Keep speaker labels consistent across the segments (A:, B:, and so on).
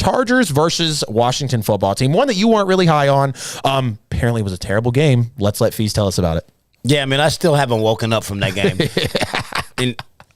A: Chargers versus Washington football team, one that you weren't really high on. Apparently it was a terrible game. Let's let Feast tell us about it.
B: Yeah, I mean, I still haven't woken up from that game. In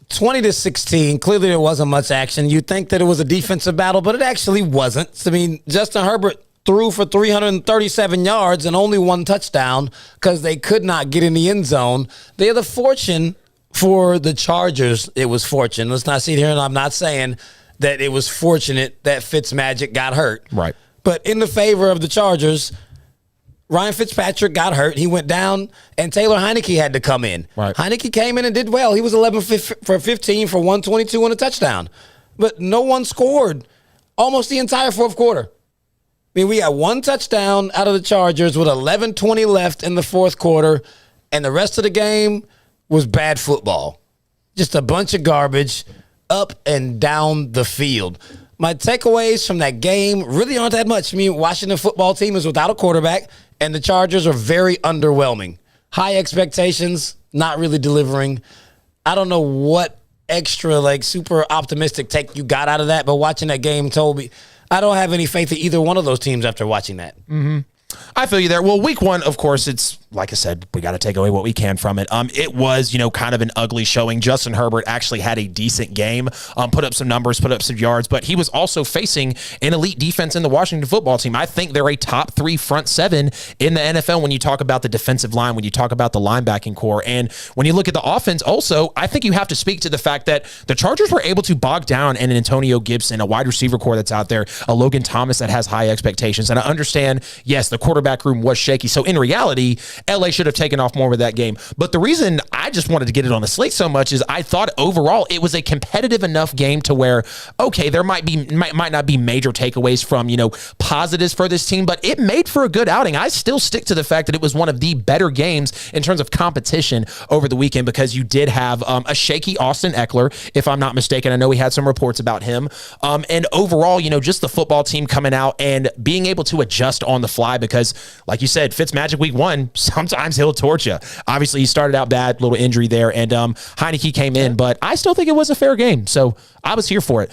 B: 20-16, clearly there wasn't much action. You'd think that it was a defensive battle, but it actually wasn't. I mean, Justin Herbert threw for 337 yards and only one touchdown because they could not get in the end zone. They had the fortune for the Chargers. It was fortune. Let's not sit here and I'm not saying that it was fortunate that Fitzmagic got hurt.
A: Right.
B: But in the favor of the Chargers, Ryan Fitzpatrick got hurt. He went down, and Taylor Heineke had to come in.
A: Right.
B: Heineke came in and did well. He was 11 for 15 for 122 and a touchdown. But no one scored almost the entire fourth quarter. I mean, we got one touchdown out of the Chargers with 11:20 left in the fourth quarter, and the rest of the game was bad football. Just a bunch of garbage up and down the field. My takeaways from that game really aren't that much. I mean, Washington football team is without a quarterback, and the Chargers are very underwhelming. High expectations, not really delivering. I don't know what extra, super optimistic take you got out of that, but watching that game told me I don't have any faith in either one of those teams after watching that.
A: Mm-hmm. I feel you there. Well, week one, of course, it's like I said, we got to take away what we can from it. It was, kind of an ugly showing. Justin Herbert actually had a decent game, put up some numbers, put up some yards, but he was also facing an elite defense in the Washington football team. I think they're a top 3 front 7 in the NFL when you talk about the defensive line, when you talk about the linebacking core. And when you look at the offense also, I think you have to speak to the fact that the Chargers were able to bog down an Antonio Gibson, a wide receiver core that's out there, a Logan Thomas that has high expectations. And I understand, yes, the quarterback room was shaky. So in reality, LA should have taken off more with that game. But the reason I just wanted to get it on the slate so much is I thought overall it was a competitive enough game to where, okay, there might not be major takeaways from, positives for this team, but it made for a good outing. I still stick to the fact that it was one of the better games in terms of competition over the weekend because you did have a shaky Austin Eckler, if I'm not mistaken. I know we had some reports about him. And overall, just the football team coming out and being able to adjust on the fly because, like you said, Fitzmagic week 1, sometimes he'll torch you. Obviously, he started out bad, little injury there, and Heineke came in, but I still think it was a fair game, so I was here for it.